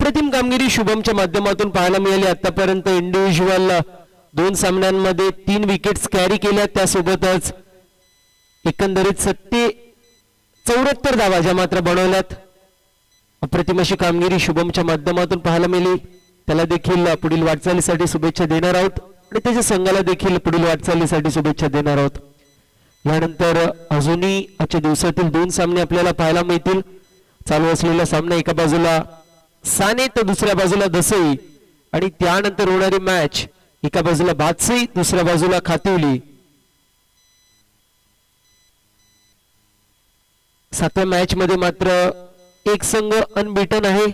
अप्रतिम कामगिरी शुभमच्या माध्यमातून पाहायला मिळाली आतापर्यंत. इंडिव्हिज्युअल 2 सामन्यांमध्ये 3 विकेट्स कॅरी केल्या, त्यासोबतच एकंदरीत 74 धावा ज्या मात्र बनवल्यात. अप्रतिम अशी कामगिरी शुभमच्या माध्यमातून पाहायला मिळाली. त्याला देखील पुढील वाटचालीसाठी शुभेच्छा देणार आहोत आणि त्याच्या संघाला देखील पुढील वाटचालीसाठी शुभेच्छा देणार आहोत. यानंतर अजूनही आजच्या दिवसातील 2 सामने आपल्याला पाहायला मिळतील. चालू असलेला सामना एका बाजूला साने तर दुसऱ्या बाजूला दसई आणि त्यानंतर होणारी मॅच एका बाजूला भातसई दुसऱ्या बाजूला खातिवली. 7व्या मॅच मध्ये मात्र एक संघ अनबीटन आहे,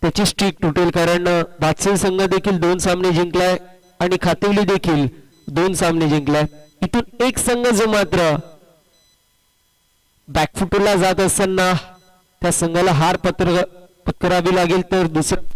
त्याची स्ट्रीक तुटेल, कारण भातसई संघ देखील 2 सामने जिंकलाय आणि खातिवली देखील 2 सामने जिंकलाय. इथून एक संघ जो मात्र बॅकफुटला जात असताना त्या संघाला हार पत्करावी लागेल, तर दुसऱ्या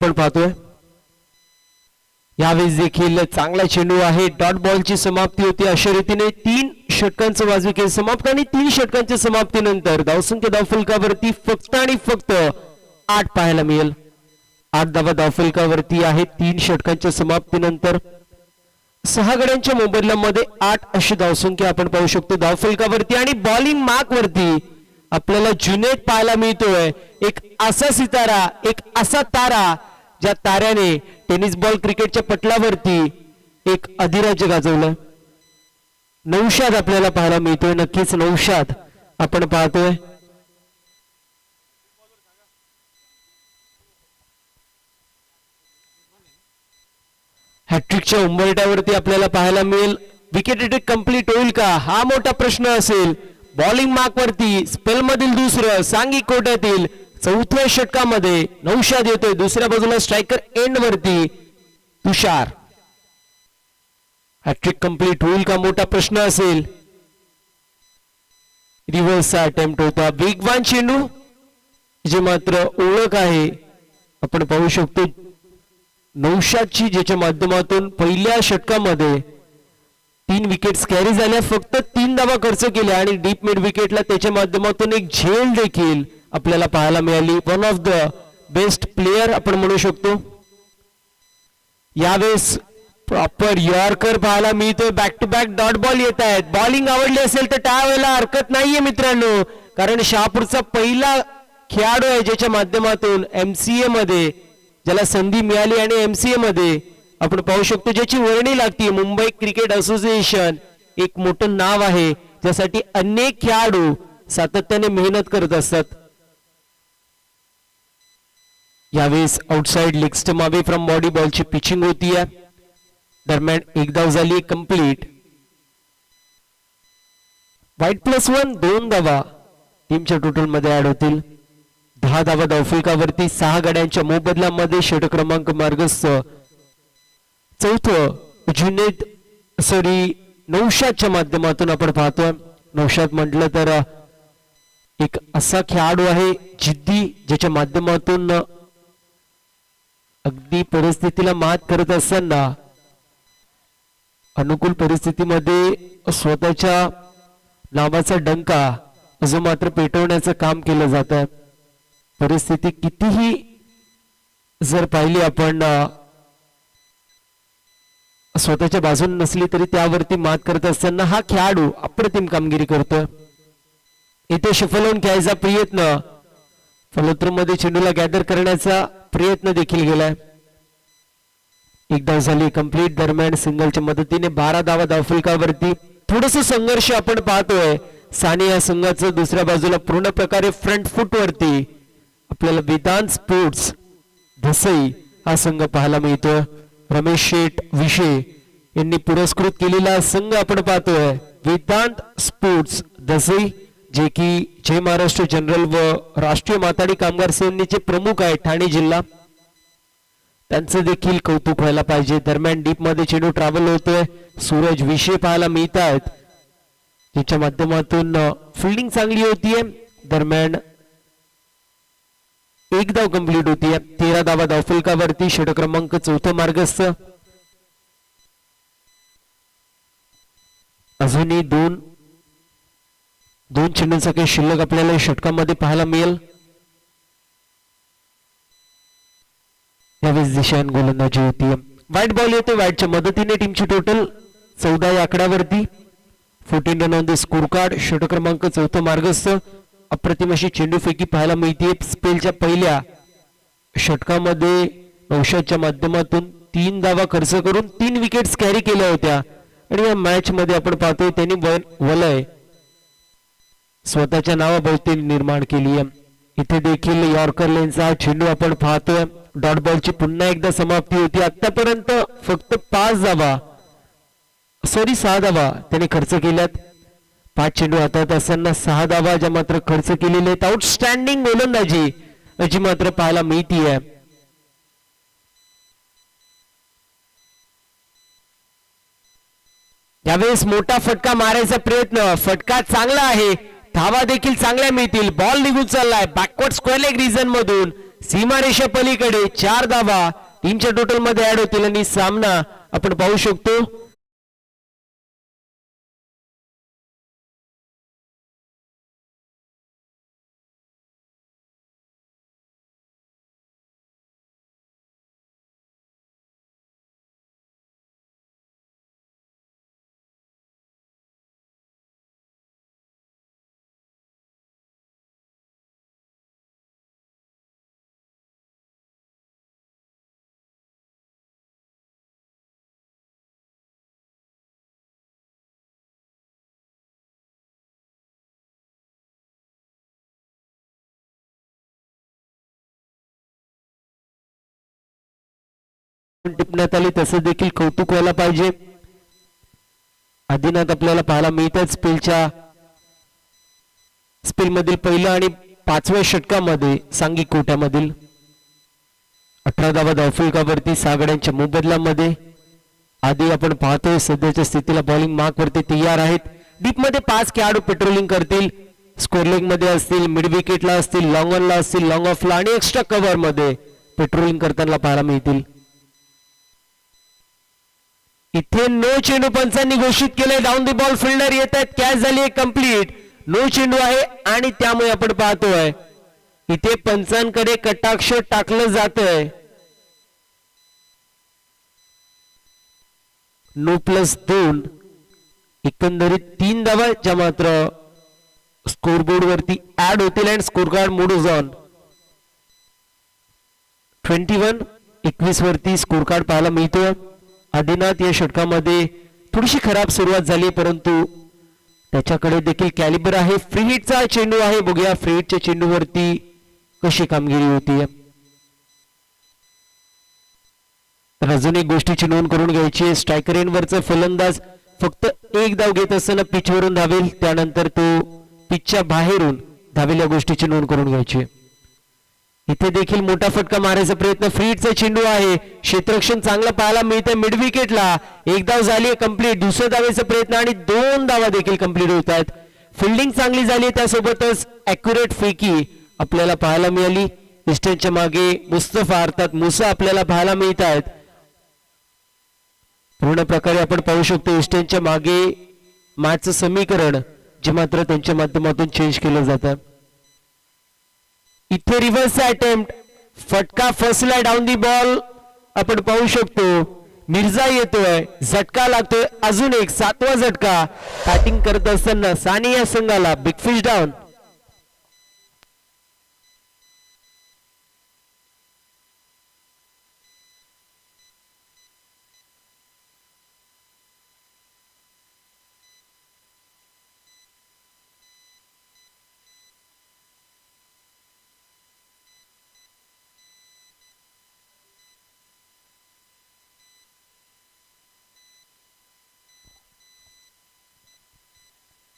पण पाहतोय यावेळेस देखील चांगला चेंडू आहे, डॉट बॉलची समाप्ती होती. अशा रीतीने 3 षटकांचं वाजवी खेळ समाप्त आणि 3 षटकांच्या समाप्तीनंतर धावसंख्या धावफलकावरती फक्त आणि फक्त 8 पाहायला मिळेल. 8 धावा धावफलकावरती आहे 3 षटकांच्या समाप्तीनंतर. 6 गड्यांच्या मोबदल्यामध्ये 8 अशी धावसंख्या आपण पाहू शकतो धावफलकावरती. आणि बॉलिंग मार्क वरती आपल्याला जुनेद पाहायला मिळतोय, एक असा सितारा, एक असा तारा ज्या ताऱ्याने टेनिस बॉल क्रिकेटच्या पटलावरती एक अधिराज्य गाजवलं. नौशाद आपल्याला पाहायला मिळतोय, नक्कीच नौशाद आपण पाहतोय. हॅट्रिकच्या उंबरठ्यावरती आपल्याला पाहायला मिळेल. विकेट टेक कंप्लीट होईल का हा मोठा प्रश्न असेल. बॉलिंग मार्क वरती स्पेल मधील दुसरं, सांघिक कोट्यातील 4थ्या षटकामध्ये नौशाद येतोय. दुसऱ्या बाजूला स्ट्रायकर एंड वरती तुषार. हॅट्रिक कंप्लीट होईल का मोठा प्रश्न असेल. रिव्हर्सचा अटेम्प्ट होता. वेगवान चेंडू जे मात्र ओळख आहे आपण पाहू शकतो नौशादची, ज्याच्या माध्यमातून पहिल्या षटकामध्ये 3 विकेट्स कॅरी झाल्या, फक्त 3 धावा खर्च केल्या आणि डीप मिड विकेटला त्याच्या माध्यमातून एक झेल देखील आपल्याला पाहायला मिळाली. One of the best player आपण म्हणू शकतो. यावेळेस प्रॉपर यॉर्कर पाहायला मिळतोय. Back to back dot ball येत आहेत. बॉलिंग आवडली असेल तर टाळायला हरकत नाहीये मित्रांनो, कारण शहापूरचा पहिला खेळाडू आहे ज्याच्या माध्यमातून MCA मध्ये ज्याला संधी मिळाली आणि MCA मध्ये आपण पाहू शकतो ज्याची वर्णी लागते. मुंबई क्रिकेट असोसिएशन एक मोठं नाव आहे, ज्यासाठी अनेक खेळाडू सातत्याने मेहनत करत असतात. यावेळेस outside leg stump away from body बॉलची पिचिंग होतीये. दरम्यान एक धाव झाली कंप्लीट. वाईट +1 2 धावा टीमच्या टोटल मध्ये ऍड होतील. 10 धावा धावफलकावरती 6 गड्यांच्या मोबदल्यामध्ये षटक क्रमांक मार्गस्थ 4थं जुनेद नौशादच्या माध्यमातून आपण पाहतोय. नौशाद म्हटलं तर एक असा खेळाडू आहे जिद्दी, ज्याच्या माध्यमातून अगदी परिस्थितीला मात करत असताना अनुकूल परिस्थितीमध्ये स्वतःच्या नावाचा डंका जो मात्र पेटवण्याचं काम केलं जात आहे. परिस्थिती कितीही जर पाहिली आपण स्वतःच्या बाजून नसली तरी त्यावरती मात करत असताना हा खेळाडू अप्रतिम कामगिरी करतोय. इथे शफल होऊन खेळायचा प्रयत्न, फलोत्तम मध्ये चेंडूला गॅदर करण्याचा प्रयत्न देखील गेलाय. एक धाव झाली कंप्लीट. दरम्यान सिंगलच्या मदतीने 12 धावा धावफलकावरती. थोडस संघर्ष आपण पाहतोय. साने या संघाचं दुसऱ्या बाजूला पूर्ण प्रकारे फ्रंट फुट वरती आपल्याला वेदांत स्पोर्ट्स धसई हा संघ पाहायला मिळतोय. रमेश शेठ विशे यांनी पुरस्कृत केलेला संघ आपण पाहतोय वेदांत स्पोर्ट्स धसई, जे की जय महाराष्ट्र जनरल व राष्ट्रीय माथाडी कामगार सेनेचे प्रमुख आहेत ठाणे जिल्हा. त्यांचं देखील कौतुक व्हायला पाहिजे. दरम्यान डीप मध्ये चेंडू ट्रॅव्हल होतोय. सूरज विषय पाहायला मिळत आहेत, त्याच्या माध्यमातून फिल्डिंग चांगली होतीये. दरम्यान एक धाव कंप्लीट होतीये. 13 धावा धावफलकावरती षटक क्रमांक 4 मार्गस्थ. अजूनही दोन चेंडूंचा काही शिल्लक आपल्याला षटकामध्ये पाहायला मिळेल. यावेळेस दिशान गोलंदाजी होती. वाईट बॉल येतो. वाईटच्या मदतीने टीमची टोटल 14 या आकड्यावरती. 14 run on the score card. षटक क्रमांक 4 मार्गस्थ. अप्रतिम अशी चेंडूफेकी पाहायला मिळते. स्पेलच्या पहिल्या षटकामध्ये नौशादच्या माध्यमातून 3 धावा खर्च करून 3 विकेट्स कॅरी केल्या होत्या. आणि या मॅच मध्ये आपण पाहतोय त्यांनी वलय स्वतःच्या नावाभोवती निर्माण केली आहे. इथे देखील यॉर्कर लेनचा चेंडू आपण पाहतोय. डॉट बॉलची पुन्हा एकदा समाप्ती होती. आतापर्यंत फक्त 6 धावा त्याने खर्च केल्यात. 5 चेंडू हातात असताना 6 धावा ज्या मात्र खर्च केलेले आहेत. आउटस्टँडिंग गोलंदाजी अशी मात्र पाहायला मिळतीये. यावेळेस मोठा फटका मारायचा प्रयत्न. फटका चांगला आहे. धावा देखील चांगल्या मिळतील. बॉल निघून चाललाय बॅकवर्ड स्क्वेअर लेग रिजन मधून. सीमारेषा पलीकडे 4 धावा टीमच्या टोटल मध्ये ऍड होतील आणि सामना आपण पाहू शकतो टिपण्यात आली तसं देखील कौतुक व्हायला पाहिजे आदिनाथ आपल्याला पाहायला मिळतात स्पेल मधील पहिला आणि 5व्या षटकामध्ये सांघिक कोट्यामधील 18 धावा धावफलकावरती 6 गड्यांच्या मोबदल्यामध्ये आधी आपण पाहतोय सध्याच्या स्थितीला बॉलिंग मार्क वरती तयार आहेत डीप मध्ये 5 खेळाडू पेट्रोलिंग करतील स्कोर लेग मध्ये असतील मिड विकेटला असतील लॉंग ऑनला असतील लॉंग ऑफला आणि एक्स्ट्रा कव्हर मध्ये पेट्रोलिंग करताना पाहायला मिळतील इथे नो चेंडू पंचांनी घोषित केले डाऊन दी बॉल फिल्डर येत आहेत कॅच झाली आहे कंप्लीट नो चेंडू आहे आणि त्यामुळे आपण पाहतोय इथे पंचांकडे कटाक्ष टाकलं जातंय नो +2 एकंदरीत 3 धावा ज्या मात्र स्कोरबोर्ड वरती ऍड होतील आणि स्कोर कार्ड मोड ऑन 21 वरती स्कोर कार्ड पाहायला मिळतोय आदिनाथ या षटकामध्ये थोडीशी खराब सुरुवात झाली परंतु त्याच्याकडे देखील कॅलिबर आहे फ्री हिटचा चेंडू आहे बघूया फ्री हिटच्या चेंडूवरती कशी कामगिरी होती तर अजून एक गोष्टीची नोंद करून घ्यायची आहे स्ट्रायकर एंडवरचा फलंदाज फक्त 1 धाव घेत असताना पिचवरून धावेल त्यानंतर तो पिचच्या बाहेरून धावेल या गोष्टीची नोंद करून घ्यायची आहे इथे देखील मोठा फटका मारायचा प्रयत्न फ्री हिटचा चेंडू आहे क्षेत्ररक्षण चांगलं पाहायला मिळतंय मिड विकेटला 1 धाव झाली कंप्लीट दुसऱ्या धावेचा प्रयत्न आणि 2 धावा देखील कंप्लीट होत आहेत फिल्डिंग चांगली झाली त्यासोबतच ॲक्युरेट फेकी आपल्याला पाहायला मिळाली इस्टनच्या मागे मुस्तफा अर्थात मुसा आपल्याला पाहायला मिळत आहेत पूर्ण प्रकारे आपण पाहू शकतो इस्टनच्या मागे मॅचचं समीकरण जे मात्र त्यांच्या माध्यमातून चेंज केलं जातं इथे रिव्हर्स अटेम्प्ट फटका फसला डाऊन दी बॉल आपण पाहू शकतो मिर्झा येतोय झटका लागतोय अजून एक 7वा झटका बॅटिंग करत असताना सानिया संघाला बिग फिश डाऊन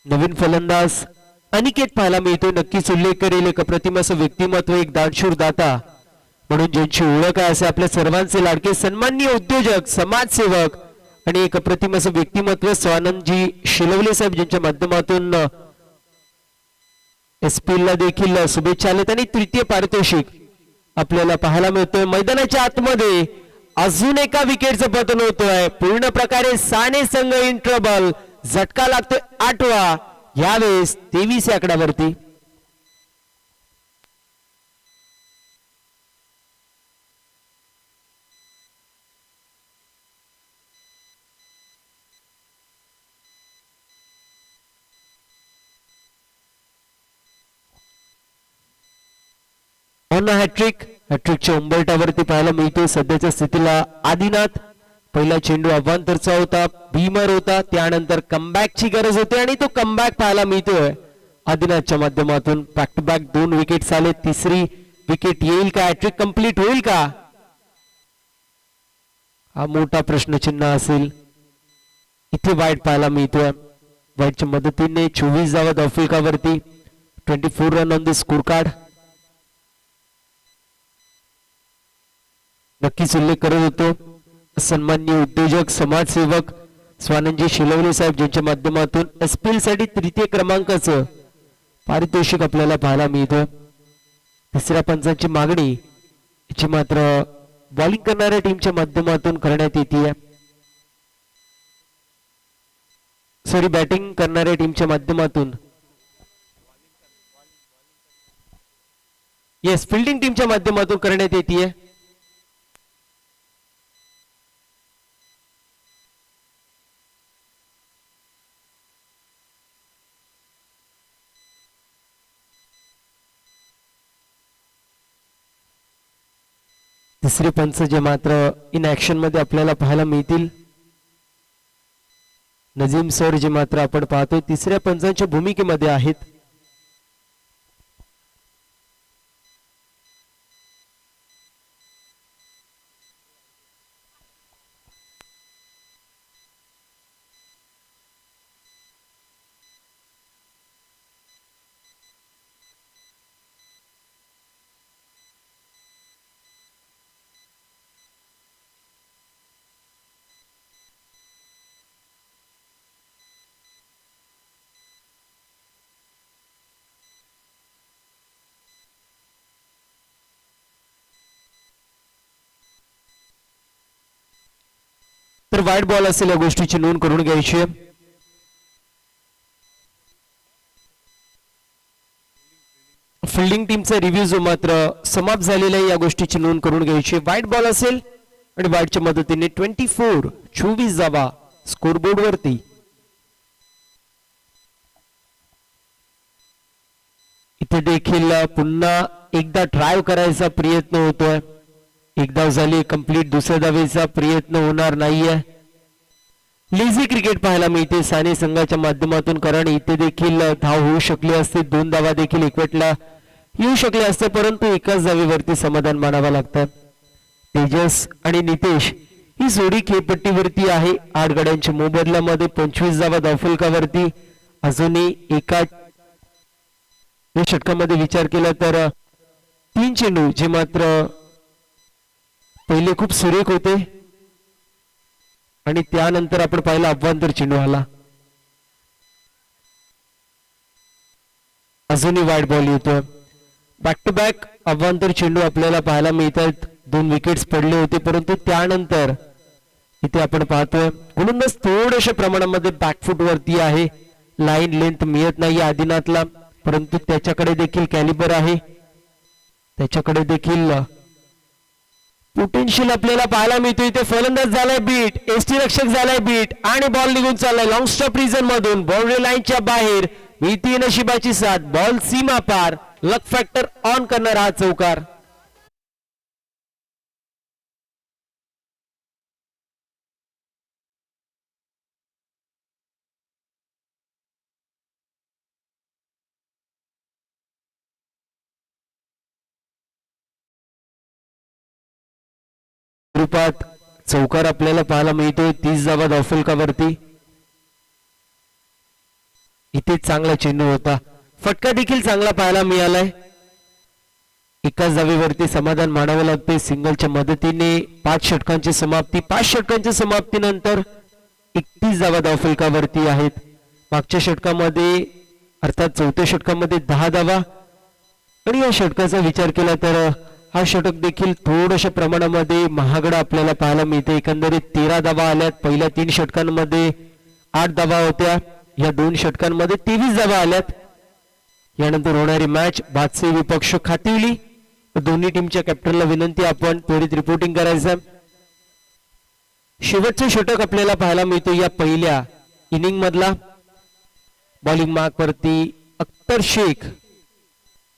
नवीन फलंदाज अनिकेत पाहायला मिळतो नक्कीच उल्लेख करेल एक अप्रतिम असं व्यक्तिमत्व एक दानशूर दाता म्हणून ज्यांची ओळख आहे असे आपल्या सर्वांचे लाडके सन्माननीय उद्योजक समाजसेवक आणि एक अप्रतिम असं व्यक्तिमत्व स्वानंदजी शिलवले साहेब ज्यांच्या माध्यमातून एसपी ला देखील शुभेच्छा आलेत आणि तृतीय पारितोषिक आपल्याला पाहायला मिळतोय मैदानाच्या आतमध्ये अजून एका विकेटचं पतन होतोय पूर्ण प्रकारे साने संघ इन ट्रबल झटका लागतोय 8वा यावेळेस 23 या आकड्यावरती हॅट्रिकच्या उंबरठ्यावरती पाहायला मिळतो सध्याच्या स्थितीला आदिनाथ पहिला चेंडू अवांतरचा होता भीमर होता त्यानंतर कमबॅकची गरज होती आणि तो कमबॅक पाहायला मिळतोय आदिनाथच्या माध्यमातून बॅक टू बॅक 2 विकेट्स आले तिसरी विकेट येईल का हॅट्रिक कंप्लीट होईल का हा मोठा प्रश्नचिन्ह असेल इथे वाईट पाहायला मिळतोय वाईटच्या मदतीने 24 धावा धावफलकावरती 24 run on the score card नक्कीच उल्लेख करत होतो सन्माननीय उद्योजक समाजसेवक स्वानंदजी शिलवले साहेब ज्यांच्या माध्यमातून एसपीएल साठी 3य क्रमांकाचं पारितोषिक आपल्याला पाहायला मिळतं तिसऱ्या पंचांची मागणी जी मात्र बॉलिंग करणाऱ्या टीमच्या माध्यमातून करण्यात येते. सॉरी, बॅटिंग करणाऱ्या टीमच्या माध्यमातून. येस, फिल्डिंग टीमच्या माध्यमातून करण्यात येते. तिसरे पंच जे मात्र इन ऍक्शन मध्ये आपल्याला पाहायला मिळतील. नजीम सर जे मात्र आपण पाहतोय तिसऱ्या पंचांच्या भूमिकेमध्ये आहेत. तर वाईट बॉल असेल या गोष्टीची नोंद करून घ्यायची आहे. फिल्डिंग टीमचा रिव्ह्यू जो मात्र समाप्त झालेला आहे या गोष्टीची नोंद करून घ्यायची. वाईट बॉल असेल आणि वाईटच्या मदतीने 24 धावा स्कोरबोर्ड वरती. इथे देखील पुन्हा एकदा ट्राय करायचा प्रयत्न होतोय. एक धाव झाली कंप्लीट, दुसऱ्या धावेचा प्रयत्न होणार नाहीये. लेझी क्रिकेट पाहायला मिळते साने संघाच्या माध्यमातून, कारण इथे देखील धाव होऊ शकली असते. 2 धावा देखील एकवटला येऊ शकले असते, परंतु एकाच धावेवरती समाधान मानावं लागतं. तेजस आणि नितेश ही जोडी खेळपट्टीवरती आहे. 8 गड्यांच्या मोबदल्यामध्ये 25 धावा धावफलकावरती. अजूनही एका या षटकामध्ये विचार केला तर 3 चेंडू जे मात्र पहिले खूप सुरेख होते आणि त्यानंतर आपण पाहिला अभ्यंतर चेंडू आला. अजूनही वाईट बॉल येतोय. बॅक टू बॅक अभ्यंतर चेंडू आपल्याला पाहायला मिळतात. 2 विकेट्स पडले होते, परंतु त्यानंतर इथे आपण पाहतोय गोलंदाज थोड्याशा प्रमाणामध्ये बॅकफुट वरती आहे. लाईन लेंथ मिळत नाही आदिनाथला, परंतु त्याच्याकडे देखील कॅलिबर आहे. त्याच्याकडे देखील पोटेन्शियल आपल्याला पाहायला मिळतो. इथे फलंदाज झालाय बीट, एसटी रक्षक झालाय बीट आणि बॉल निघून चाललाय लॉंग स्टॉप रिजन मधून बाउंड्री लाईनच्या बाहेर. मिळती नशिबाची साथ, बॉल सीमा पार, लक फॅक्टर ऑन करणार हा चौकार. रूपात चौकार आपल्याला पाहायला मिळतोय. 30 धावा धावफलकावरती. इथे चांगला चेंडू होता, फटका देखील चांगला पाहायला मिळालाय. एकाच धावेवरती समाधान मानावं लागते. सिंगलच्या मदतीने 5 षटकांची समाप्ती. 5 षटकांच्या समाप्तीनंतर 31 धावा धावफलकावरती आहेत. मागच्या षटकामध्ये अर्थात चौथ्या षटकामध्ये 10 धावा आणि या षटकाचा विचार केला तर हा षटक देखील थोड्याशा प्रमाणामध्ये महागडा आपल्याला पाहायला मिळते. एकंदरीत 13 धावा आल्यात. पहिल्या 3 षटकांमध्ये 8 धावा होत्या. या 2 षटकांमध्ये 23 धावा आल्यात. यानंतर होणारी मॅच बादसे विपक्ष खातिवली. दोन्ही टीमच्या कॅप्टनला विनंती आपण त्वरित रिपोर्टिंग करायचं. शेवटचे षटक आपल्याला पाहायला मिळतो या पहिल्या इनिंग मधला. बॉलिंग मार्क वरती अख्तर शेख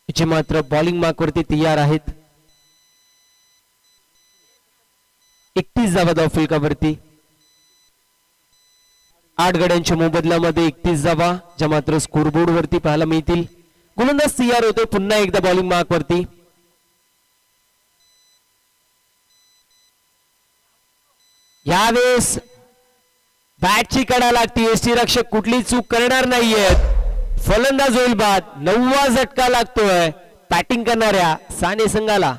जे मात्र बॉलिंग मार्क वरती तयार आहेत. 31 धावा धावफलकावरती. 8 गड्यांच्या मोबदल्यामध्ये 31 धावा ज्या मात्र स्कोरबोर्ड वरती पाहायला मिळतील. गोलंदाज तयार होतो पुन्हा एकदा बॉलिंग मार्क वरती. यावेळेस बॅटची कडा लागते. एसटी रक्षक कुठली चूक करणार नाहीयेत. फलंदाज होईल बाद. 9वा झटका लागतोय बॅटिंग करणाऱ्या साने संघाला.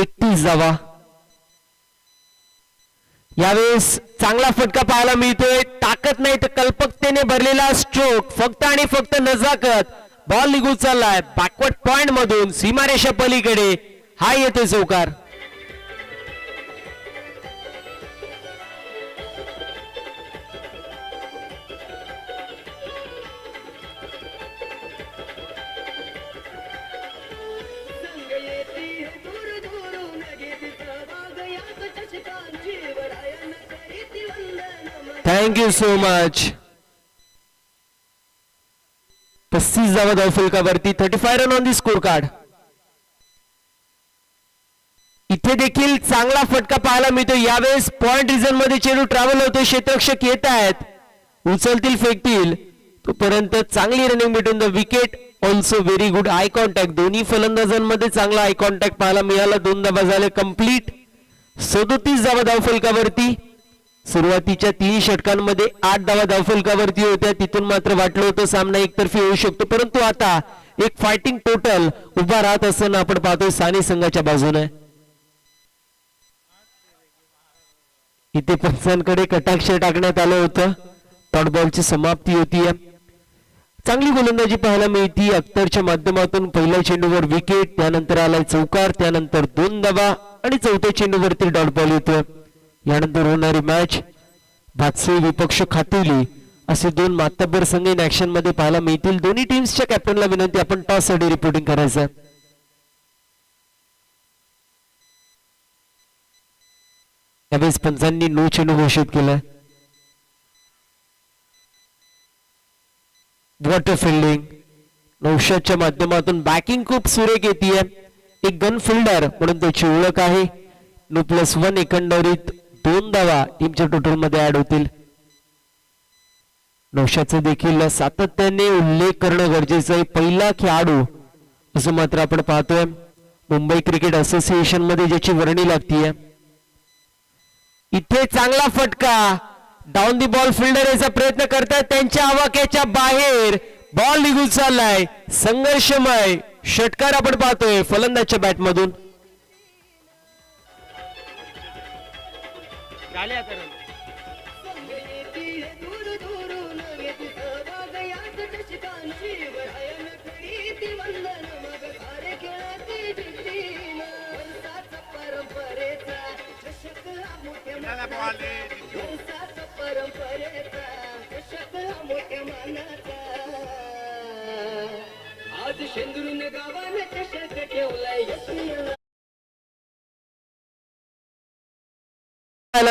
31 धावा. यावेळेस चांगला फटका पाहायला मिळतोय. ताकद नाही तर कल्पकतेने भरलेला स्ट्रोक, फक्त आणि फक्त नजाकत. बॉल निघून चाललाय बॅकवर्ड पॉइंट मधून सीमारेषा पलीकडे. हा येतोय चौकार. Thank you so much. 35 धावा धावफलकावरती. 35 run on the score card. इथे देखील चांगला फटका पाहायला मिळतो. यावेळेस पॉइंट रिजन मध्ये चेंडू ट्रॅव्हल होतो. क्षेत्ररक्षक येत आहेत, उचलतील फेकतील तोपर्यंत चांगली running between the wicket. Also very good eye contact. दोन्ही फलंदाजांमध्ये चांगला आय कॉन्टॅक्ट पाहायला मिळाला. 2 धावा झाले कंप्लीट. 37 धावा धावफलकावरती. सुरुवातीच्या 3 षटकांमध्ये 8 धावा धावफलकावरती होत्या. तिथून मात्र वाटलं होतं सामना एकतर्फी होऊ शकतो, परंतु आता एक फायटिंग टोटल उभा राहत असताना आपण पाहतोय सानी संघाच्या बाजूने. इथे पंचांकडे कटाक्ष टाकण्यात आलं होतं. डॉट बॉलची समाप्ती होती. चांगली गोलंदाजी पाहायला मिळती. अख्तरच्या माध्यमातून पहिल्या चेंडूवर विकेट, त्यानंतर आलाय चौकार, त्यानंतर 2 धावा आणि चौथ्या चेंडूवरती डॉट बॉल येतोय. यानंतर होणारी मॅच भातसे विपक्ष खातिवली असे 2 मातब्बर संघ इन ऍक्शन मध्ये पाहायला मिळतील. दोन्ही टीम्सच्या कॅप्टनला विनंती आपण टॉस साठी रिपोर्टिंग करायचं. यावेळेस पंचांनी नो चेंडू घोषित केलाय. वॉटर फिल्डिंग नौशादच्या माध्यमातून बॅटिंग खूप सुरेख येते. एक गन फिल्डर म्हणून त्याची ओळख आहे. 9+1 एकंदरीत 2 धावा टीमच्या टोटल मध्ये ऍड होतील. नौशादचा देखील सातत्याने उल्लेख करणं गरजेचं आहे. पहिला खेळाडू असं मात्र आपण पाहतोय मुंबई क्रिकेट असोसिएशन मध्ये ज्याची वर्णी लागतीये. इथे चांगला फटका. डाऊन दी बॉल फिल्डर याचा प्रयत्न करतात, त्यांच्या आवाक्याच्या बाहेर बॉल निघून चाललाय. संघर्षमय षटकार आपण पाहतोय फलंदाजच्या बॅट मधून.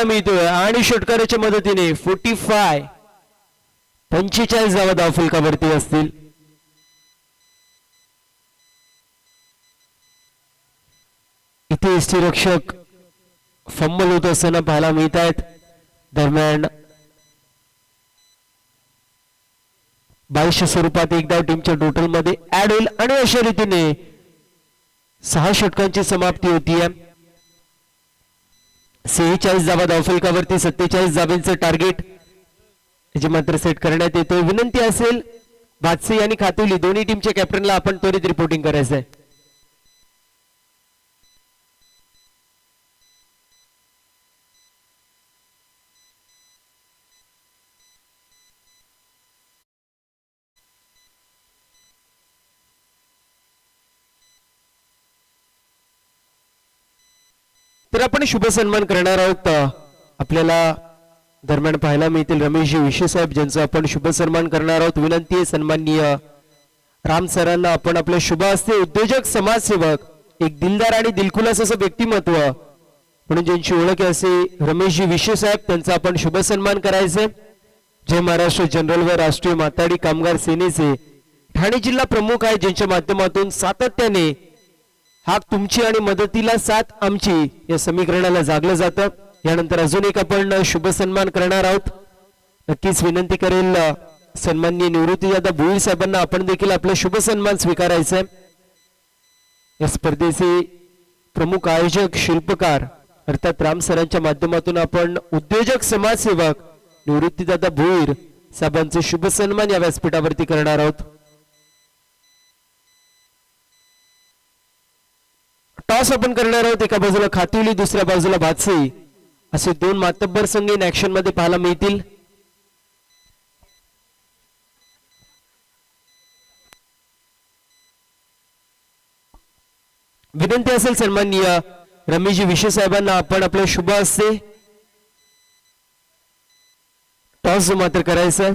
मिळतोय आणि षटकाराच्या मदतीने 45 धावा धावफलकावरती असतील. इथे यष्टीरक्षक फंबल होत असताना पाहायला मिळत आहेत. दरम्यान 22 स्वरूपात एक धाव टीमच्या टोटल मध्ये ऍड होईल आणि अशा रीतीने 6 षटकांची समाप्ती होतीये. 46 धावा धावफलकावरती 47 धावांचं टार्गेट याची मात्र सेट करण्यात येतोय. विनंती असेल भातसे आणि खातुली दोन्ही टीमच्या कॅप्टनला आपण त्वरित रिपोर्टिंग करायचं आहे. तर आपण शुभ सन्मान करणार आहोत. आपल्याला दरम्यान पाहायला मिळतील रमेशजी विशे साहेब ज्यांचा आपण शुभ सन्मान करणार आहोत. विनंती आहे सन्माननीय राम सरांना आपण आपल्या शुभ हस्ते उद्योजक समाजसेवक एक दिलदार आणि दिलखुलास असं व्यक्तिमत्व म्हणून ज्यांची ओळख आहे असे रमेशजी विशे साहेब त्यांचा आपण शुभ सन्मान करायचे. जय महाराष्ट्र जनरल व राष्ट्रीय माताडी कामगार सेनेचे ठाणे जिल्हा प्रमुख आहे ज्यांच्या माध्यमातून सातत्याने हाक तुमची आणि मदतीला साथ आमची या समीकरणाला जागलं जातं. यानंतर अजून एक आपण शुभ सन्मान करणार आहोत. नक्कीच विनंती करेल सन्माननीय निवृत्तीदादा भोईर साहेबांना आपण देखील आपला शुभ सन्मान स्वीकारायचा आहे. या स्पर्धेचे प्रमुख आयोजक शिल्पकार अर्थात राम सरांच्या माध्यमातून आपण उद्योजक समाजसेवक निवृत्तीदादा भोईर साहेबांचे शुभ सन्मान या व्यासपीठावरती करणार आहोत. टॉस आपण करणार आहोत. एका बाजूला खातिवली, दुसऱ्या बाजूला भातसई असे दोन मातब्बर संघ इन ऍक्शन मध्ये पाहायला मिळतील. विनंती असेल सन्माननीय रमेशजी विशे साहेबांना आपण आपल्या शुभ हस्ते टॉस जो मात्र करायचं.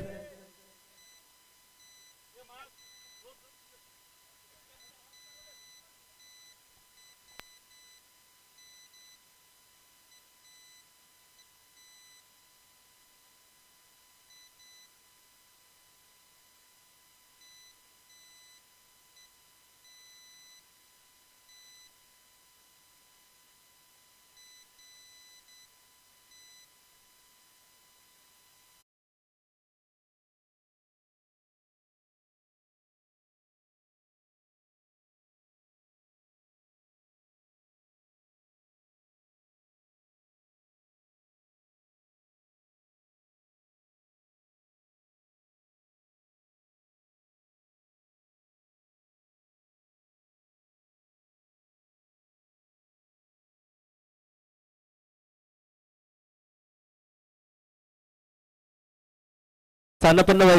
स्थानापन्न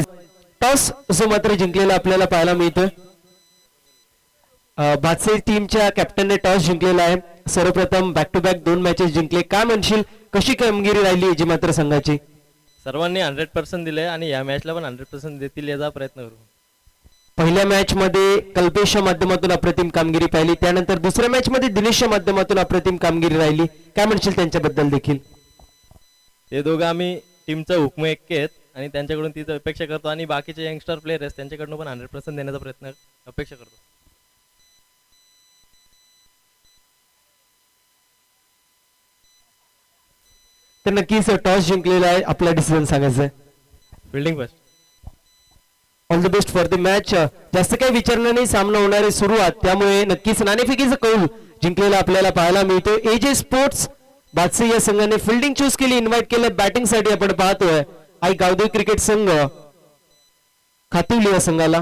टॉस जो मात्र जिंकलेला आपल्याला पाहायला मिळतोय. भातसे टीमच्या कॅप्टनने टॉस जिंकलेला आहे. सर्वप्रथम बॅक टू बॅक 2 मॅचेस जिंकले. काय म्हणशील, कशी कामगिरी राहिली जी मात्र संघाची? सर्वांनी 100% दिले आणि या मॅचला पण 100% देतील याचा प्रयत्न करू. पहिल्या मॅच मध्ये कल्पेशच्या माध्यमातून अप्रतिम कामगिरी पाहिली, त्यानंतर दुसऱ्या मॅच मध्ये दिनेशच्या माध्यमातून अप्रतिम कामगिरी राहिली. काय म्हणशील त्यांच्याबद्दल देखील? ते दोघं आम्ही टीमचा हुकम एक आहेत आणि त्यांच्याकडून तीच अपेक्षा करतो आणि बाकीचे यंगस्टर प्लेयर आहेत त्यांच्याकडून पण 100% देण्याचा प्रयत्न अपेक्षा करतो. तर नक्कीच टॉस जिंकलेला आहे. आपला डिसिजन सांगायचं आहे. Fielding first. All the best for the match. जास्त काही विचारणार नाही, सामना होणारे सुरुवात, त्यामुळे नक्कीच नाणेफेकीचं कौल जिंकलेला आपल्याला पाहायला मिळतो. एजे स्पोर्ट्स भातसे या संघाने फिल्डिंग चूज केली, इन्व्हाइट केलं बॅटिंग साठी. आपण पाहतोय आई गावदेव क्रिकेट संघ खातिवली या संघाला.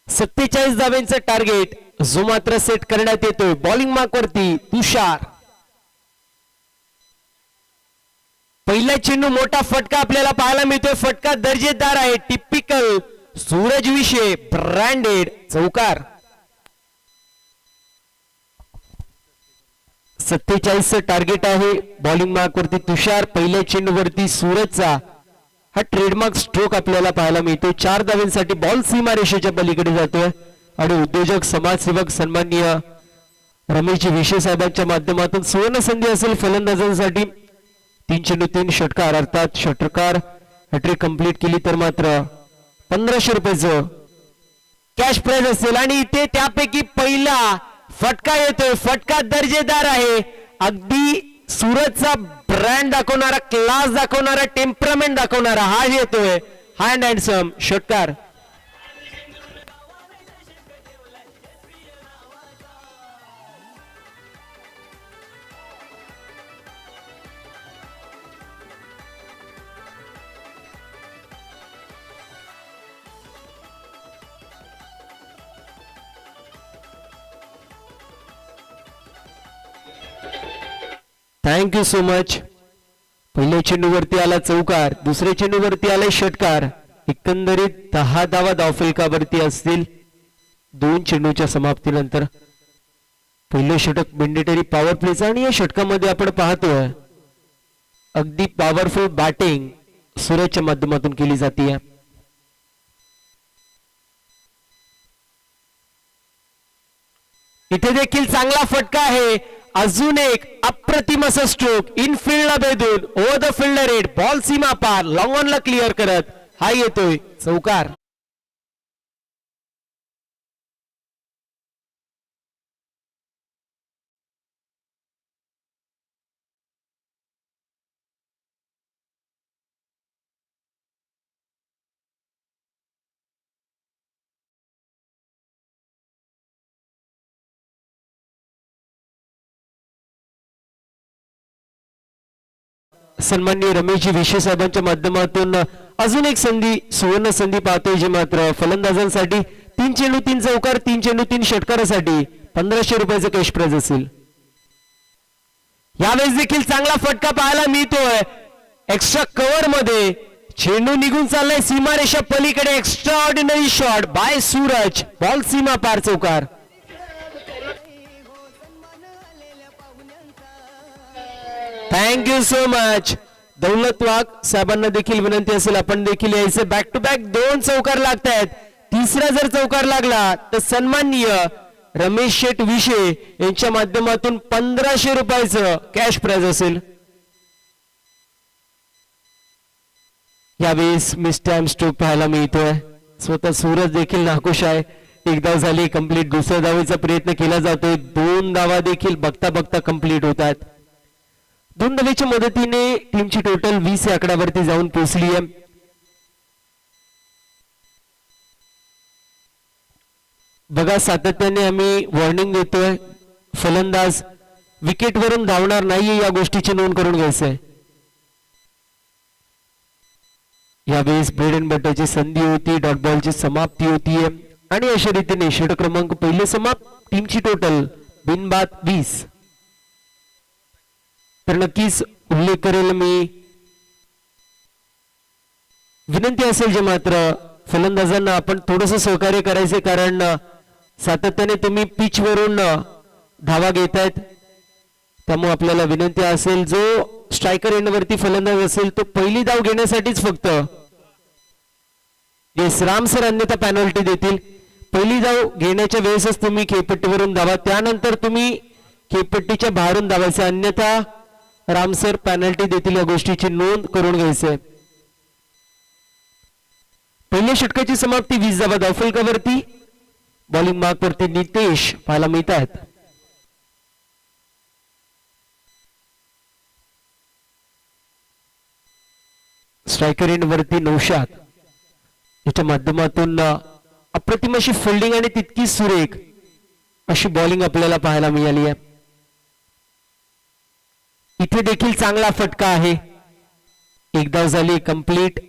सत्तेचाळीस धाव्यांचा टार्गेट जो मात्र सेट करण्यात येतोय. बॉलिंग मार्क वरती तुषार. पहिला चेंडू मोठा फटका आपल्याला पाहायला मिळतोय. फटका दर्जेदार आहे, टिपिकल सूरज विषय ब्रँडेड चौकार. 47 टार्गेट आहे. बॉलिंग मार्क वरती तुषार, पहिल्या चेंडू वरती सूरजचा हा ट्रेडमार्क स्ट्रोक आपल्याला पाहायला मिळतो. 4 धाव्यांसाठी बॉल सीमा रेषेच्या पलीकडे जातोय आणि उद्योजक समाजसेवक सन्माननीय रमेशजी विशे साहेबांच्या माध्यमातून सुवर्ण संधी असेल फलंदाजांसाठी. 3 चेंडू 3 षटकार, अर्थात षटकार हॅट्रिक कंप्लीट केली तर मात्र 1500 रुपयाचं कॅश प्राइज असेल. आणि इथे त्यापैकी पहिला फटका येतोय. फटका दर्जेदार आहे, अगदी सूरजचा ब्रँड दाखवणारा, क्लास दाखवणारा, टेम्परामेंट दाखवणारा हा येतोय. हँड अँड सम षटकार. Thank you so much. पहिल्या चेंडूवरती आला चौकार, दुसऱ्या चेंडूवरती आला षटकार. एकंदरीत 10 धावा धावफलकावरती असतील 2 चेंडूच्या समाप्तीनंतर. पहिलं षटक मेंडेटरी पॉवर प्लेचं आणि या षटकामध्ये आपण पाहतोय अगदी पॉवरफुल बॅटिंग सूरजच्या माध्यमातून केली जाते. इथे देखील चांगला फटका आहे. अजून एक अप्रतिम असं स्ट्रोक इनफिल्डला भेदून ओव्हर द फिल्डर रेड, बॉल सीमा पार लॉंग ऑनला क्लिअर करत हा येतोय चौकार. सन्माननीय रमेशजी विशे साहेबांच्या माध्यमातून अजून एक संधी, सुवर्ण संधी पाहतोय, जी मात्र फलंदाजांसाठी 3 चेंडू 3 चौकार, 3 चेंडू 3 षटकारासाठी 1500 रुपयाचं कॅश प्राइज असेल. यावेळेस देखील चांगला फटका पाहायला मिळतोय. एक्स्ट्रा कव्हर मध्ये चेंडू निघून चाललाय सीमारेषा पलीकडे. Extraordinary shot by Suraj, ball सीमा पार, चौकार. Thank you so much. Daulat Wagh साहेबांना देखील विनंती असेल आपण देखील यायचं. बॅक टू बॅक 2 चौकार लागतायत. तिसरा जर चौकार लागला तर सन्माननीय रमेश शेठ विशे यांच्या माध्यमातून 1500 रुपयाचं कॅश प्राइज असेल. यावेळेस मिस टाइम स्ट्रोक पाहायला मिळतोय. स्वतः सूरज देखील नाखुश आहे. एक धाव झाली कंप्लीट, दुसऱ्या धावेचा प्रयत्न केला जातोय. 2 धावा देखील बघता बघता कंप्लीट होतात. 2 धावेच्या मदतीने टीमची टोटल 20 या आकड्यावरती जाऊन पोहोचली आहे. बघा, सातत्याने आम्ही वॉर्निंग देतोय, फलंदाज विकेटवरून धावणार नाहीये, या गोष्टीची नोंद करून घ्यायचंय. यावेळेस ब्रेड अँड बटरची संधी होती, डॉट बॉलची समाप्ती होतीये आणि अशा रीतीने षटक क्रमांक पहिले समाप्त. टीमची टोटल बिनबाद 20. तर नक्कीच उल्लेख करेल मी, विनंती असेल जे मात्र फलंदाजांना आपण थोडस सहकार्य करायचे, कारण सातत्याने तुम्ही पिच वरून धावा घेतायत. त्यामुळे आपल्याला विनंती असेल, जो स्ट्रायकर एंडवरती फलंदाज असेल तो पहिली धाव घेण्यासाठीच फक्त, येस राम सर अन्यथा पेनल्टी देतील. पहिली धाव घेण्याच्या वेळेसच तुम्ही खेळपट्टीवरून धावा, त्यानंतर तुम्ही खेळपट्टीच्या बाहेरून धावायचे, अन्यथा राम सर पेनल्टी देतील. या गोष्टीची नोंद करून घ्यायचंय. पहिल्या षटकाची समाप्ती 20 धावा धावफलकावरती. बॉलिंग मार्क वरती नितेश पाहायला मिळत आहेत. स्ट्रायकर एंड वरती नौशाद याच्या माध्यमातून अप्रतिम अशी फिल्डिंग आणि तितकी सुरेख अशी बॉलिंग आपल्याला पाहायला मिळाली आहे. इथे देखील चांगला फटका आहे. एक धाव झाली कंप्लीट.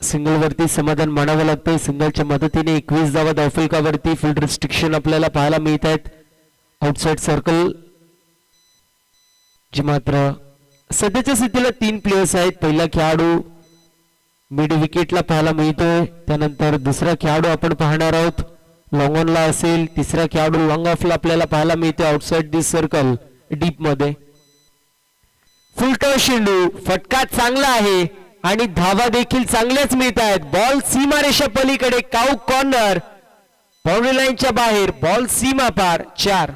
सिंगल वरती समाधान मानावं लागतंय. सिंगलच्या मदतीने 21 धावा धावफलकावरती. फील्ड रिस्ट्रिक्शन आपल्याला पाहायला मिळत आहेत. आउटसाइड सर्कल जी मात्र सध्याच्या स्थितीला 3 प्लेयर्स आहेत. पहिला खेळाडू मिड विकेटला पाहायला मिळतोय, त्यानंतर दुसरा खेळाडू आपण पाहणार आहोत लॉंग ऑनला असेल, तिसरा खेळाडू लॉंग ऑफला आपल्याला पाहायला मिळतोय आउटसाइड दिस सर्कल डीप मध्ये. फुलटॉ शेंडू, फटका चांगला आहे आणि धावा देखील चांगल्याच मिळत आहेत. बॉल सीमारेषा पलीकडे, काऊ कॉर्नर, बाउंड्री लाईनच्या बाहेर, बॉल सीमा पार, 4.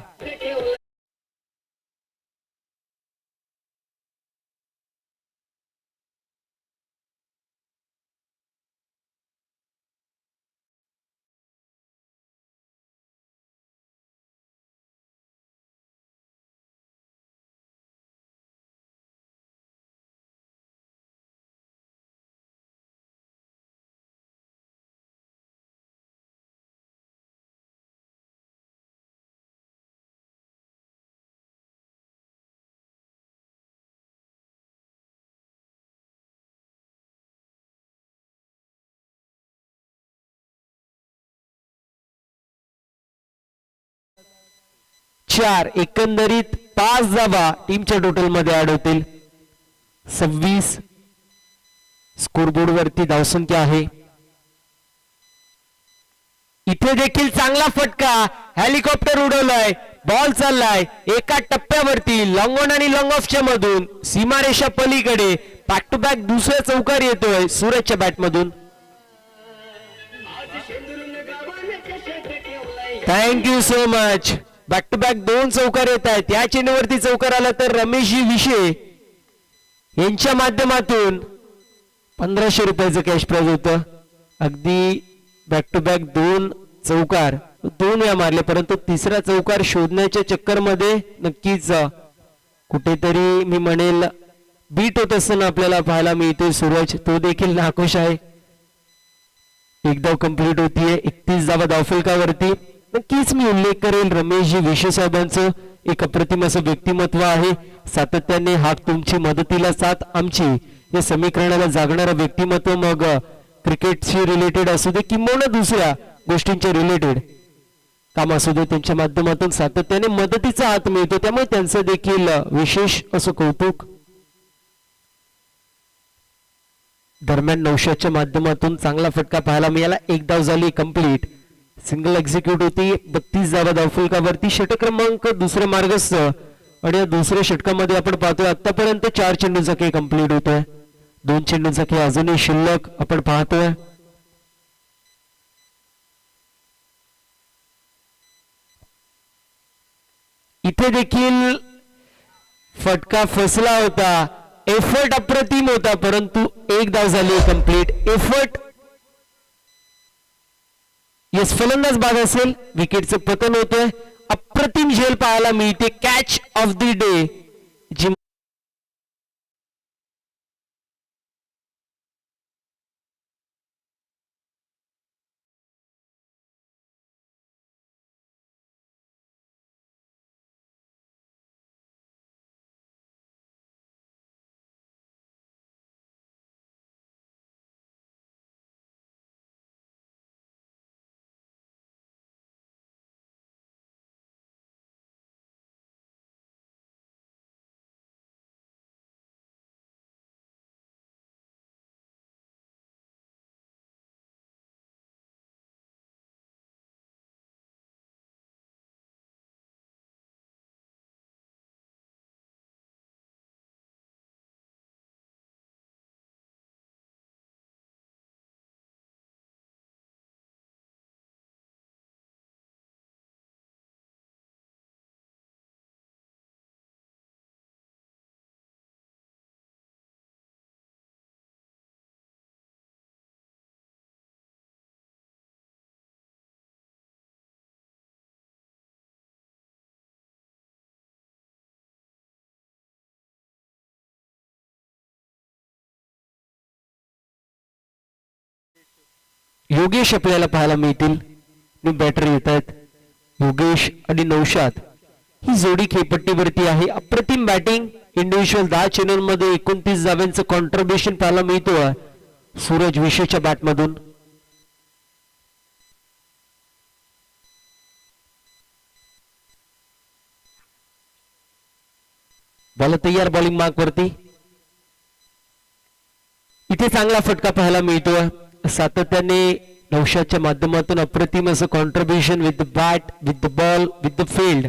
चार एकंदरीत 5 धावा टीमच्या टोटल मध्ये ऍड होतील. 26 स्कोरबोर्ड वरती धावसंख्या आहे. इथे देखील चांगला फटका, हेलिकॉप्टर उडवलाय, बॉल चाललाय एका टप्प्यावरती लॉंग ऑन आणि लॉंग ऑफच्या मधून सीमारेषा पलीकडे. बॅक टू बॅक दुसरा चौकार येतोय सूरजच्या बॅट मधून. Thank you so much. Back to back 2 चौकार येत आहेत. या चेंडूवरती चौकार आला तर रमेशजी विशे यांच्या माध्यमातून 1500 रुपयाचं कॅश प्राइज होतं. अगदी बॅक टू बॅक 2 चौकार 2 वेळा मारले, परंतु तिसरा चौकार शोधण्याच्या चक्कर मध्ये नक्कीच कुठेतरी मी म्हणेल बीट होत असताना आपल्याला पाहायला मिळतोय सूरज. तो देखील नाखुश आहे. एक धाव कंप्लीट होतीये. 31 धावा धावफलकावरती. नक्कीच मी उल्लेख करेल रमेशजी विशे साहेबांचं एक अप्रतिम असं व्यक्तिमत्व आहे. सातत्याने हाक तुमची मदतीला साथ आमची या समीकरणाला जागणारं व्यक्तिमत्व, मग क्रिकेटशी रिलेटेड असू दे किंवा दुसऱ्या गोष्टींच्या रिलेटेड काम असू दे, त्यांच्या माध्यमातून सातत्याने मदतीचा हात मिळतो, त्यामुळे त्यांचं देखील विशेष असं कौतुक. दरम्यान नौशादच्या माध्यमातून चांगला फटका पाहायला मिळाला. एक धाव झाली कंप्लीट, सिंगल एक्झिक्यूट होती. 32 धावा धावफलकावरती. षटक क्रमांक दुसरे मार्गस्थ आणि या दुसऱ्या षटकामध्ये आपण पाहतोय आतापर्यंत 4 चेंडूचा खेळ कंप्लीट होतोय. 2 चेंडूचा खेळ अजूनही शिल्लक आपण पाहतोय. इथे देखील फटका फसला होता. एफर्ट अप्रतिम होता, परंतु एक धाव झाली कंप्लीट. एफर्ट यस, फलंदाज बाद असेल. विकेटचं पतन होतंय. अप्रतिम झेल पाहायला मिळते. कॅच ऑफ द डे जी योगेश आपल्याला पाहायला मिळतील. बॅटर येत आहेत. योगेश आणि नौशाद ही जोडी खेळपट्टीवरती आहे. अप्रतिम बॅटिंग. इंडिव्हिज्युअल 10 चेंडूंमध्ये 29 धाव्यांचं कॉन्ट्रीब्युशन पाहायला मिळतो सूरज विशेषच्या बॅटमधून. बॉल तयार, बॉलिंग मार्क वरती. इथे चांगला फटका पाहायला मिळतोय. सातत्याने नौशादच्या माध्यमातून अप्रतिम असं contribution with the bat, with the ball, with the field.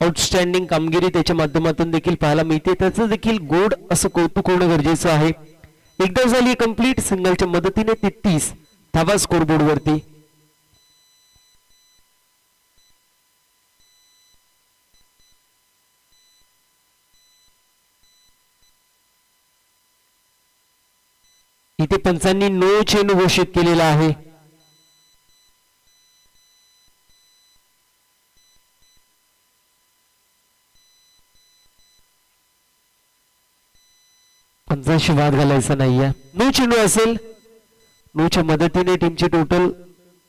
Outstanding कामगिरी त्याच्या माध्यमातून देखील पाहायला मिळते. त्याचं देखील गोड असं कौतुक होणं गरजेचं आहे. एकदा झाली कंप्लीट. सिंगलच्या मदतीने 33 धावा स्कोरबोर्ड वरती. इथे पंचांनी नो चेंडू घोषित केलेला आहे. पंचांशी वाद घालायचा नाहीये. नो चेंडू असेल. नोच्या मदतीने टीमची टोटल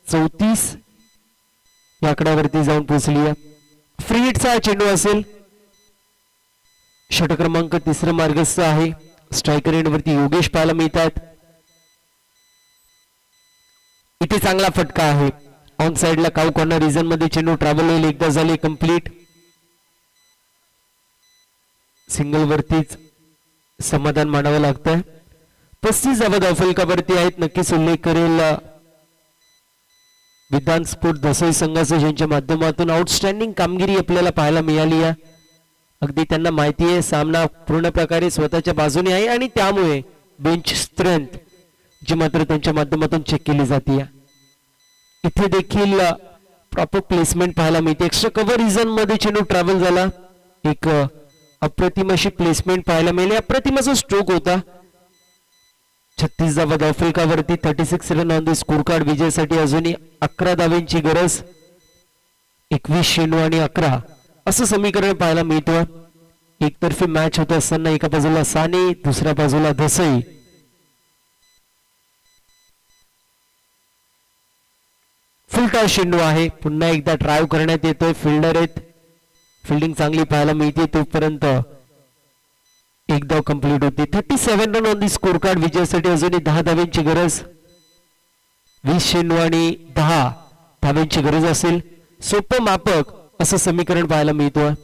34 या आकड्यावरती जाऊन पोहोचली आहे. फ्री हिटचा चेंडू असेल. षटक क्रमांक 3 मार्गस्थ आहे. स्ट्रायकर एंड वरती योगेश पाहायला मिळतात. इथे चांगला फटका आहे. ऑन साइडला काऊ कॉर्नर रिजन मध्ये चेंडू ट्रॅव्हल होईल. एकदा झाले कंप्लीट. सिंगल वरतीच समाधान मानावं लागतंय. 35 धावा धावफलकावरती आहेत. नक्कीच उल्लेख करेल विधान स्फोट दसई संघाचं, ज्यांच्या माध्यमातून आउटस्टँडिंग कामगिरी आपल्याला पाहायला मिळाली आहे. अगदी त्यांना माहिती आहे सामना पूर्ण प्रकारे स्वतःच्या बाजूने आहे आणि त्यामुळे बेंच स्ट्रेंथ जी मात्र त्यांच्या माध्यमातून चेक केली जाते. इथे देखील प्रॉपर प्लेसमेंट पाहायला मिळते. एक्स्ट्रा कव्हर रिजन मध्ये चेंडू ट्रॅव्हल झाला. एक अप्रतिम अशी प्लेसमेंट पाहायला मिळाली. अप्रतिम असा स्ट्रोक होता. 36 धावा धावफलकावरती. 36 run on the score card. विजयासाठी अजूनही 11 धावांची गरज. 21 चेंडू आणि 11 असं समीकरण पाहायला मिळतं. एकतर्फी मॅच होत असताना एका बाजूला साने, दुसऱ्या बाजूला दसई. फुल टॉस चेंडू आहे. पुन्हा एकदा ड्राईव्ह करण्यात येतोय. फिल्डर आहेत. फिल्डिंग चांगली पाहायला मिळते. तोपर्यंत एक धाव कंप्लीट होती. 37 run on the score card. विजयासाठी अजूनही 10 धाव्यांची गरज. 20 चेंडू आणि 10 धाव्यांची गरज असेल. सोपं मापक असं समीकरण पाहायला मिळतं.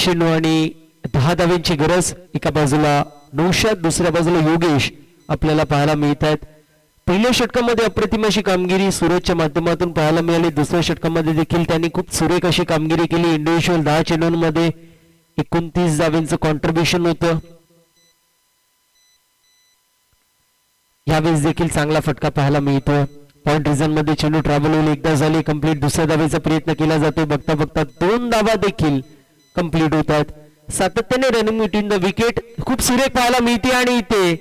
चेंडू आणि 10 धाव्यांची गरज. एका बाजूला नौशाद, दुसऱ्या बाजूला योगेश आपल्याला पाहायला मिळत आहेत. पहिल्या षटकामध्ये अप्रतिम अशी कामगिरी सूरजच्या माध्यमातून पाहायला मिळाली. दुसऱ्या षटकामध्ये देखील त्यांनी खूप सुरेख अशी कामगिरी केली. इंडिव्हिज्युअल 10 चेंडूंमध्ये 29 धाव्यांचं कॉन्ट्रीब्युशन होतं. यावेळेस देखील चांगला फटका पाहायला मिळतोय. पॉइंट रिझन मध्ये चेंडू ट्रॅव्हल होईल. एकदा झाली कंप्लीट. दुसऱ्या धावेचा प्रयत्न केला जातोय. बघता बघता 2 धावा देखील कंप्लीट होतात. सातत्याने रनिंग बिटवीन द विकेट खूप सुरेख पाहायला मिळते आणि इथे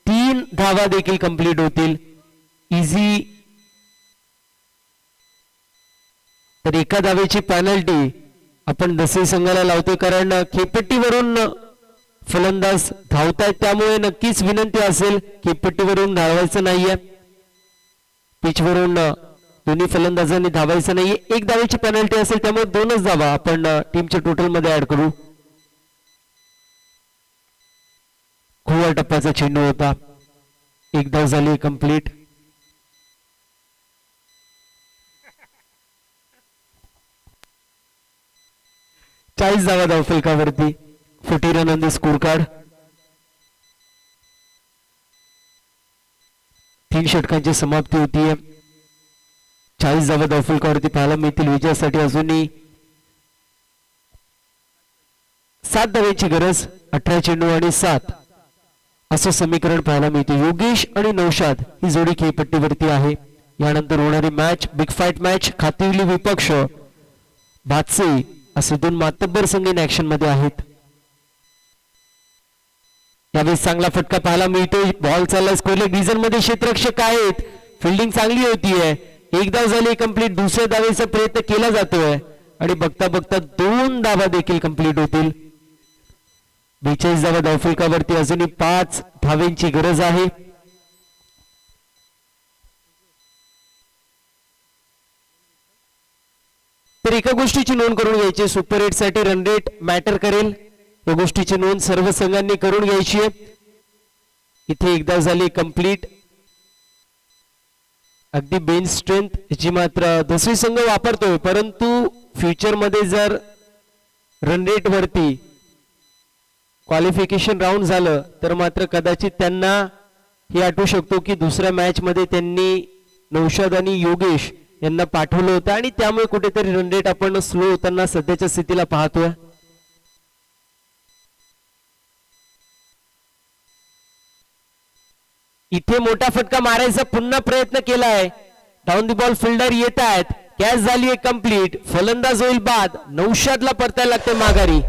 3 धावा देखील कंप्लीट होतील. इझी. तर एका धावेची पेनल्टी आपण दसई संघाला लावतोय, कारण खेळपट्टीवरून फलंदाज धावतायत, त्यामुळे नक्कीच विनंती असेल खेळपट्टीवरून धावायचं नाहीये. पिचवरून दोन्ही फलंदाजांनी धावायचं नाहीये. एक धावेची पेनल्टी असेल, त्यामुळे 2च धावा आपण टीमच्या टोटल मध्ये ऍड करू. खुवा टप्प्याचा चेंडू होता. एक धाव झाली कंप्लीट. चाळीस धावा धावफलकावरती. 40 run on the score card. 3 षटकांची समाप्ती होतीये. 40 धावा धावफलकावरती पाहायला मिळतील. विजयासाठी अजूनही 7 धाव्यांची गरज. 18 चेंडू आणि 7 असं समीकरण पाहायला मिळते. योगेश आणि नौशाद ही जोडी खेळपट्टीवरती आहे. यानंतर होणारी मॅच बिग फाईट मॅच. खातिवली विपक्ष भातसे असे 2 मातब्बर संघ इन ऍक्शन मध्ये आहेत. यावेळी चांगला फटका पाहायला मिळतोय. बॉल चाललाय स्क्वेअर लेग डिझाइन मध्ये. क्षेत्ररक्षक आहेत. फिल्डिंग चांगली होतीये. एक धाव झाली कंप्लीट. दुसऱ्या धावेचा प्रयत्न केला जातोय आणि बघता बघता 2 धावा देखील कंप्लीट होतील. 42 धावा धावफलकावरती. अजूनही 5 धावेंची गरज आहे. तर एका गोष्टीची नोंद करून घ्यायची. सुपर 8 साठी रन रेट मॅटर करेल. या गोष्टीची नोंद सर्व संघांनी करून घ्यायची आहे. इथे एकदा झाली कंप्लीट. अगदी बेंच स्ट्रेंथ जी मात्र दुसरी संघ वापरतोय, परंतु फ्युचर मध्ये जर रन रेट वरती क्वालिफिकेशन राऊंड झालं तर मात्र कदाचित त्यांना हे आठवू शकतो की दुसऱ्या मॅच मध्ये त्यांनी नौशाद आणि योगेश यांना पाठवलं होतं आणि त्यामुळे कुठेतरी रन रेट आपण स्लो होताना सध्याच्या स्थितीला पाहतोय. इथे मोठा फटका मारायचा पुन्हा प्रयत्न केलाय. डाऊन द बॉल फिल्डर येत आहेत. कॅच झाली आहे कंप्लीट. फलंदाज होईल बाद. नौशादला परतायला लागते माघारी.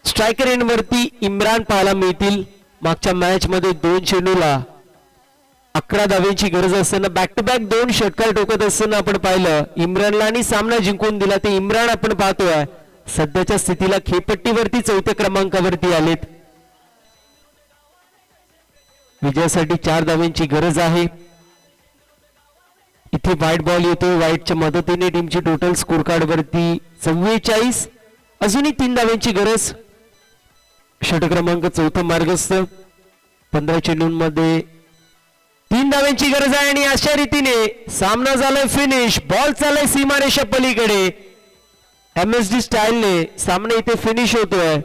स्ट्रायकर एंड वरती इम्रान पाहायला मिळतील. मागच्या मॅच मध्ये 2 चेंडूला 11 धावेची गरज असताना बॅक टू बॅक 2 षटकार ठोकत असताना आपण पाहिलं इम्रानला आणि सामना जिंकून दिला. ते इम्रान आपण पाहतोय सध्याच्या स्थितीला खेळपट्टीवरती 4थ्या क्रमांकावरती आलेत. विजयासाठी 4 धावेंची गरज आहे. इथे व्हाईट बॉल येतोय. व्हाईटच्या मदतीने टीमची टोटल स्कोर कार्ड वरती 44. अजूनही 3 धावेंची गरज. षटक क्रमांक 4 मार्गस्थ. 15 चेंडूंमध्ये 3 धावेंची गरज आहे आणि अशा रीतीने सामना झालाय फिनिश. बॉल चाललाय सीमारेषा पलीकडे. MSD स्टाईलने सामना इथे फिनिश होतोय.